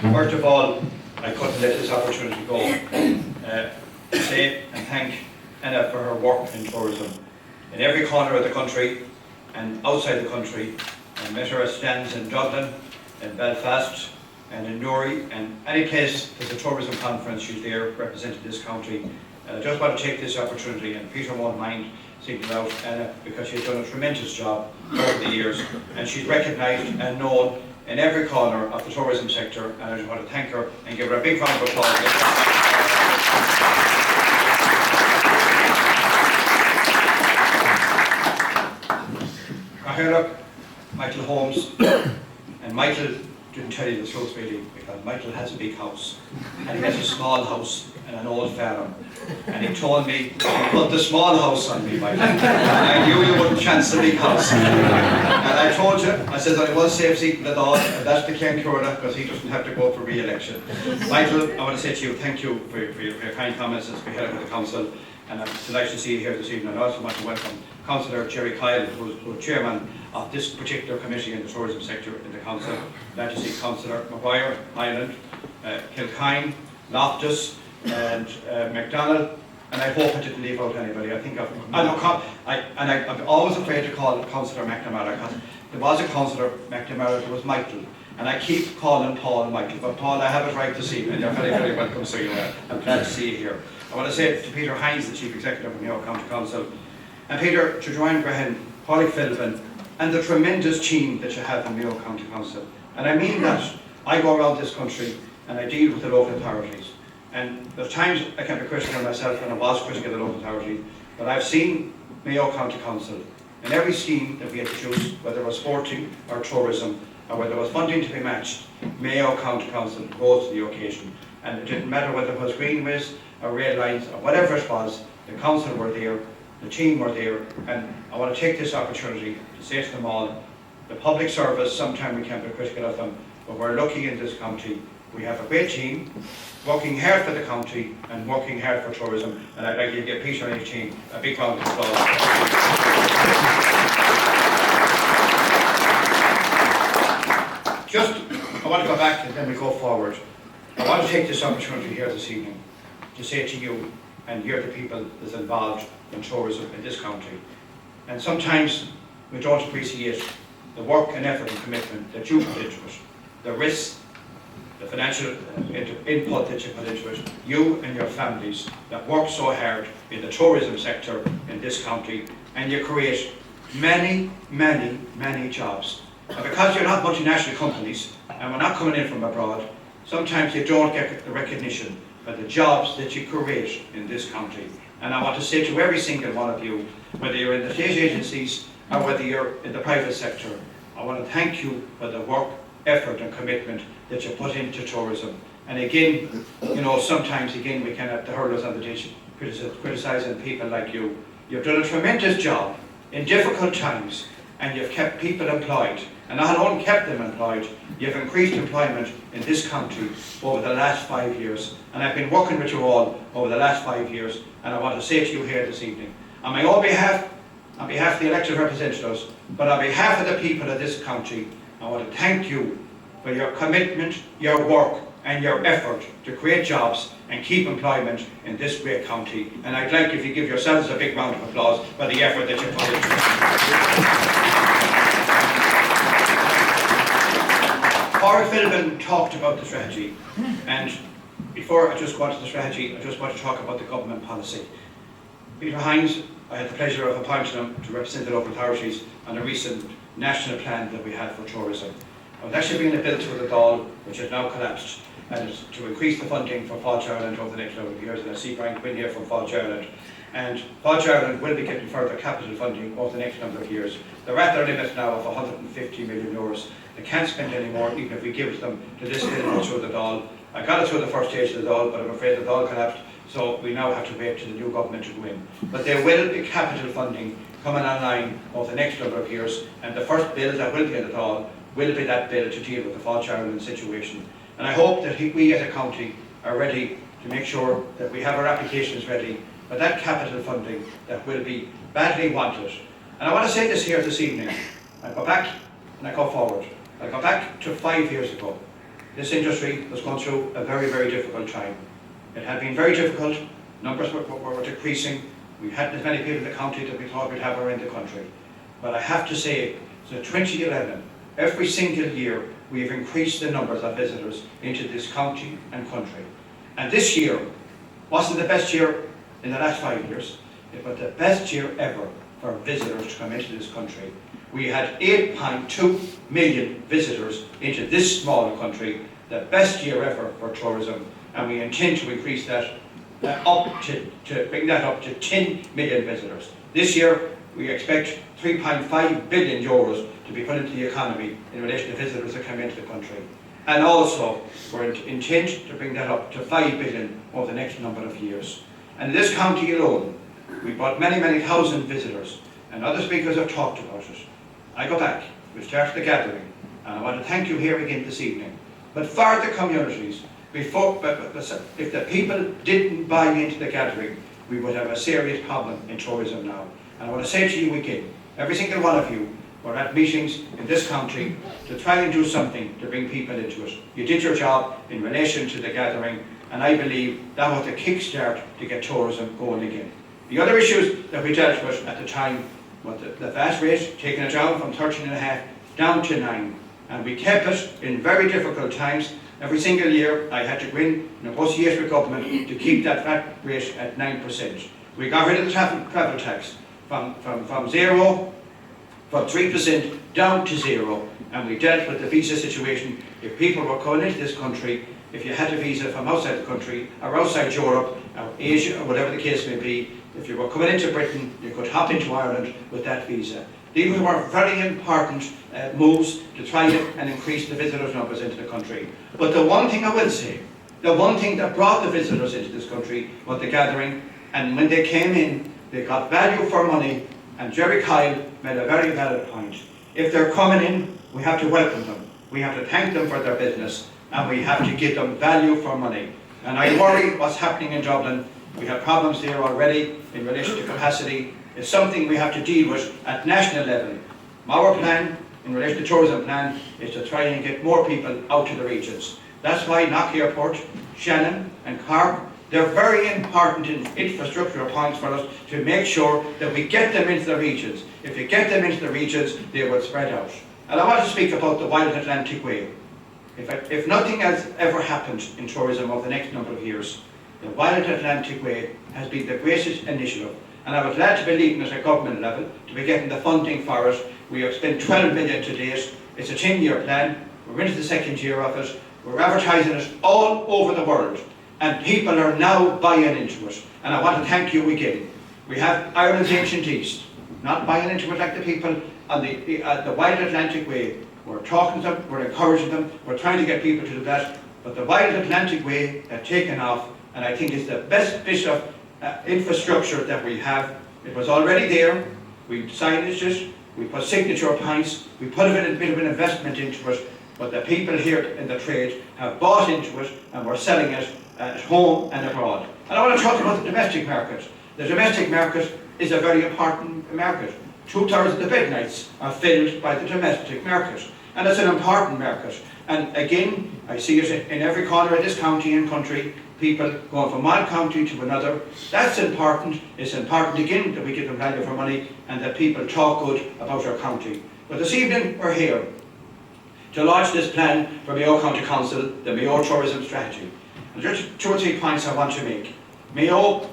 First of all, I couldn't let this opportunity go to say and thank Anna for her work in tourism in every corner of the country and outside the country. I met her at stands in Dublin, in Belfast and in Newry, and any place there's a tourism conference, she's there representing this county. And I just want to take this opportunity, and Peter won't mind singling out Anna because she's done a tremendous job over the years, and she's recognised and known in every corner of the tourism sector, and I just want to thank her and give her a big round of applause. Here look, Michael Holmes, and Michael didn't tell you the truth really, because Michael has a big house, and he has a small house and an old farm, and he told me, put the small house on me, Michael, and I knew you wouldn't chance the big house. And I told you, I said that it was safe seating at all, and that's the Ken Curla, because he doesn't have to go for re-election. Michael, I want to say to you, thank you for your kind comments as we head up with the council, and I'm delighted to see you here this evening. I also want to welcome Councillor Jerry Kyle, who's chairman of this particular committee in the tourism sector in the council. Glad to see Councillor Maguire, Highland, Kilkine, Loftus, and MacDonald. And I hope I didn't leave out anybody. I think I'm always afraid to call Councillor McNamara, because there was a Councillor McNamara, there was Michael. And I keep calling Paul Michael, but Paul, I have it right this evening. You're very, very welcome, so I'm glad to see you here. I want to say to Peter Hines, the Chief Executive of Mayo County Council, and Peter, to Joanne Graham, Paulie Philbin, and the tremendous team that you have in Mayo County Council. And I mean that. I go around this country and I deal with the local authorities. And there's times I can be critical of myself, and I was critical of the local authorities, but I've seen Mayo County Council in every scheme that we introduced, whether it was sporting or tourism, or whether it was funding to be matched, Mayo County Council rose to the occasion. And it didn't matter whether it was greenways or rail lines or whatever it was, the council were there, the team were there, and I want to take this opportunity to say to them all, the public service, sometimes we can be critical of them, but we're lucky in this county. We have a great team, working hard for the county and working hard for tourism, and I'd like to give Peter and his team a big round of applause. I want to go back and then we go forward. I want to take this opportunity here this evening to say to you, and you're the people that's involved in tourism in this county, and sometimes we don't appreciate the work and effort and commitment that you put into it, the risks, the financial input that you put into it, you and your families that work so hard in the tourism sector in this county, and you create many, many, many jobs. And because you're not multinational companies, and we're not coming in from abroad, sometimes you don't get the recognition for the jobs that you create in this county. And I want to say to every single one of you, whether you're in the state agencies or whether you're in the private sector, I want to thank you for the work, effort and commitment that you put into tourism. And again, you know, sometimes again we can have the hurlers on the ditch criticising people like you. You've done a tremendous job in difficult times, and you've kept people employed. And not only kept them employed, you've increased employment in this county over the last 5 years. And I've been working with you all over the last 5 years, and I want to say to you here this evening, on my own behalf, on behalf of the elected representatives, but on behalf of the people of this county, I want to thank you for your commitment, your work, and your effort to create jobs and keep employment in this great county. And I'd like if you give yourselves a big round of applause for the effort that you put into it. Paulie Philbin talked about the strategy, and before I just go on to the strategy, I just want to talk about the government policy. Peter Hines, I had the pleasure of appointing him to represent the local authorities on a recent national plan that we had for tourism. I was actually bringing a bill to the Dáil, which has now collapsed, and it's to increase the funding for Fáilte Ireland over the next number of years. And I see Brian Quinn here from Fáilte Ireland. And Fáilte Ireland will be getting further capital funding over the next number of years. They're at their limit now of €150 million. They can't spend any more, even if we give it them to this bill through the Dáil. I got it through the first stage of the Dáil, but I'm afraid the Dáil collapsed, so we now have to wait till the new government to go in. But there will be capital funding coming online over the next number of years, and the first bill that will be in the Dáil will be that bill to deal with the Fáilte Ireland situation. And I hope that we as a county are ready to make sure that we have our applications ready for that capital funding that will be badly wanted. And I want to say this here this evening. I go back and I go forward. I go back to 5 years ago. this industry was going through a very, very difficult time. It had been very difficult, numbers were decreasing, we hadn't as many people in the county that we thought we'd have around the country. But I have to say, since 2011, every single year we have increased the numbers of visitors into this county and country. And this year wasn't the best year in the last 5 years, it was the best year ever for visitors to come into this country. We had 8.2 million visitors into this small country, the best year ever for tourism, and we intend to increase that to bring that up to 10 million visitors. This year we expect 3.5 billion euros to be put into the economy in relation to visitors that come into the country. And also we intend to bring that up to 5 billion over the next number of years. And in this county alone, we brought many, many thousand visitors, and other speakers have talked about it. I go back, we started the gathering, and I want to thank you here again this evening. But for the communities, if the people didn't buy into the gathering, we would have a serious problem in tourism now. And I want to say to you again, every single one of you were at meetings in this country to try and do something to bring people into it. You did your job in relation to the gathering, and I believe that was the kickstart to get tourism going again. The other issues that we dealt with at the time was the VAT rate, taking it down from 13.5 down to 9. And we kept it in very difficult times. Every single year I had to go in, negotiate with government to keep that VAT rate at 9%. We got rid of the travel tax from 3% down to 0, and we dealt with the visa situation. If people were coming into this country, if you had a visa from outside the country, or outside Europe, or Asia, or whatever the case may be, if you were coming into Britain, you could hop into Ireland with that visa. These were very important moves to try and increase the visitors' numbers into the country. But the one thing I will say, the one thing that brought the visitors into this country was the gathering, and when they came in, they got value for money, and Jerry Kyle made a very valid point. If they're coming in, we have to welcome them. We have to thank them for their business, and we have to give them value for money. And I worry what's happening in Dublin. We have problems there already in relation to capacity. It's something we have to deal with at national level. Our plan, in relation to tourism plan, is to try and get more people out to the regions. That's why Knock Airport, Shannon and Cork, they're very important in infrastructural points for us to make sure that we get them into the regions. If you get them into the regions, they will spread out. And I want to speak about the Wild Atlantic Way. If nothing has ever happened in tourism over the next number of years, the Wild Atlantic Way has been the greatest initiative. And I was glad to be leading at a government level, to be getting the funding for it. We have spent 12 million to date. It's a 10-year plan. We're into the second year of it. We're advertising it all over the world. And people are now buying into it. And I want to thank you again. We have Ireland's Ancient East, not buying into it like the people on the Wild Atlantic Way. We're talking to them, we're encouraging them, we're trying to get people to do that. But the Wild Atlantic Way have taken off, and I think it's the best bit of infrastructure that we have. It was already there, we signaged it, we put signature points, we put a bit of an investment into it, but the people here in the trade have bought into it, and we're selling it at home and abroad. And I want to talk about the domestic market. The domestic market is a very important market. 2/3 of the bed nights are filled by the domestic market, and it's an important market. And again, I see it in every corner of this county and country, people going from one county to another. That's important. It's important again that we give them value for money and that people talk good about our county. But this evening we're here to launch this plan for Mayo County Council, the Mayo Tourism Strategy. And there's 2 or 3 points I want to make. Mayo,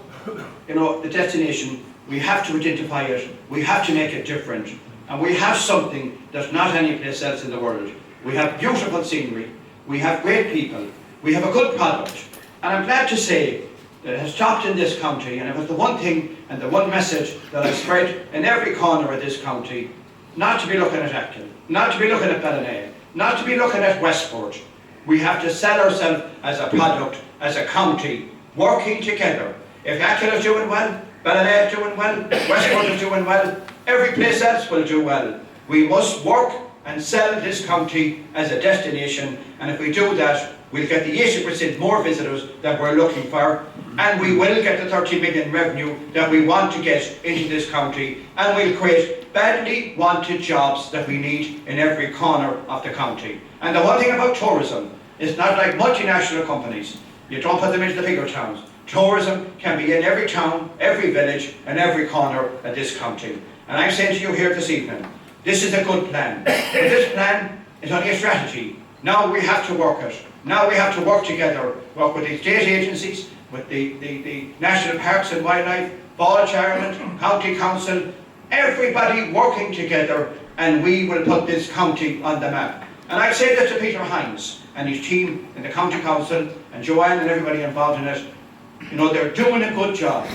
the destination, we have to identify it, we have to make it different, and we have something that's not any place else in the world. We have beautiful scenery, we have great people, we have a good product, and I'm glad to say that it has stopped in this county, and it was the one thing and the one message that I spread in every corner of this county, not to be looking at Ackle, not to be looking at Ballina, not to be looking at Westport. We have to sell ourselves as a product, as a county, working together. If Ackle is doing well, Ballina is doing well, Westport is doing well, every place else will do well. We must work and sell this county as a destination, and if we do that, we'll get the 80% more visitors that we're looking for, and we will get the 30 million revenue that we want to get into this county, and we'll create badly wanted jobs that we need in every corner of the county. And the one thing about tourism, It's not like multinational companies. You don't put them into the bigger towns. Tourism can be in every town, every village and every corner of this county. And I'm saying to you here this evening, this is a good plan. But this plan is only a strategy. Now we have to work it. Now we have to work together, work with the state agencies, with the National Parks and Wildlife, Ball Parliament, County Council, everybody working together, and we will put this county on the map. And I say this to Peter Hines and his team in the County Council, and Joanne and everybody involved in it. You know, they're doing a good job.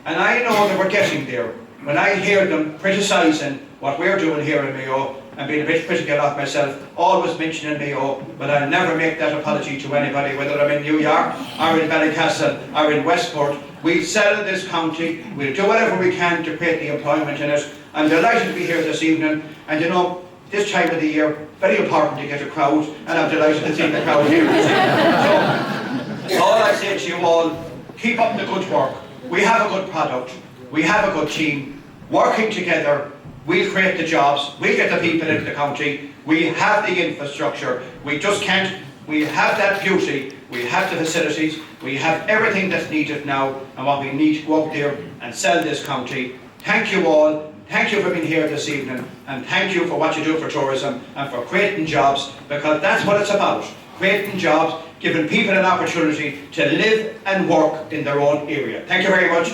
And I know that we're getting there. When I hear them criticising what we're doing here in Mayo, and being a bit critical of myself, always mentioning Mayo, but I'll never make that apology to anybody, whether I'm in New York, or in Ballycastle, or in Westport. We'll sell this county, we'll do whatever we can to create the employment in it. I'm delighted to be here this evening, and you know, this time of the year, very important to get a crowd, and I'm delighted to see the crowd here this evening. So, all I say to you all, keep up the good work. We have a good product, we have a good team, working together, we'll create the jobs, we'll get the people into the county, we have the infrastructure, we just can't, we have that beauty, we have the facilities, we have everything that's needed now, and what we need to go out there and sell this county. Thank you all, thank you for being here this evening, and thank you for what you do for tourism and for creating jobs, because that's what it's about, creating jobs, giving people an opportunity to live and work in their own area. Thank you very much.